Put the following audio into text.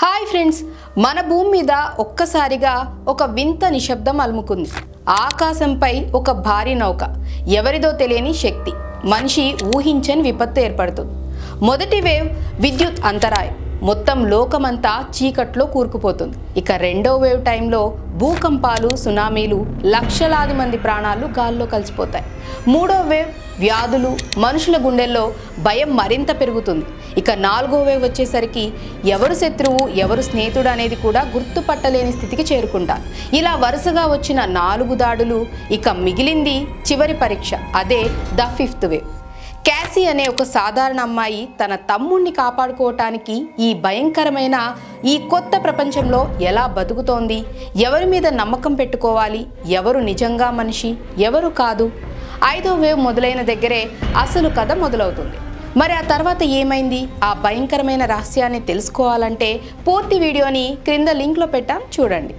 Hi friends, మన భూమి మీద ఒక్కసారిగా ఒక వింత నిశ్శబ్దం అలుముకుంది. ఆకాశంపై ఒక భారీ నౌక, ఎవరిదో తెలియని శక్తి, మనిషి ఊహించని విపత్తు ఏర్పడుతుంది. మొదటి వేవ్ విద్యుత్ అంతరాయం, మొత్తం లోకమంతా చీకట్లో కూరుకుపోతుంది. ఇక రెండో వేవ్ టైంలో భూకంపాలు, సునామీలు, లక్షలాది మంది ప్రాణాలు గాల్లో కలిసిపోతాయి. మూడో వేవ్ వ్యాధులు, మనుషుల గుండెల్లో భయం మరింత పెరుగుతుంది. ఇక నాలుగో వేవ్ వచ్చేసరికి ఎవరు శత్రువు, ఎవరు స్నేహితుడు అనేది కూడా గుర్తుపట్టలేని స్థితికి చేరుకుంటారు. ఇలా వరుసగా వచ్చిన 4 దాడులు, ఇక మిగిలింది చివరి పరీక్ష, అదే ద 5th వేవ్. క్యాసీ అనే ఒక సాధారణ అమ్మాయి తన తమ్ముణ్ణి కాపాడుకోవటానికి ఈ భయంకరమైన ఈ కొత్త ప్రపంచంలో ఎలా బతుకుతోంది, ఎవరి మీద నమ్మకం పెట్టుకోవాలి, ఎవరు నిజంగా మనిషి, ఎవరు కాదు. 5వ వేవ్ మొదలైన దగ్గరే అసలు కథ మొదలవుతుంది. మరి ఆ తర్వాత ఏమైంది? ఆ భయంకరమైన రహస్యాన్ని తెలుసుకోవాలంటే పూర్తి వీడియోని క్రింద లింక్లో పెట్టాం, చూడండి.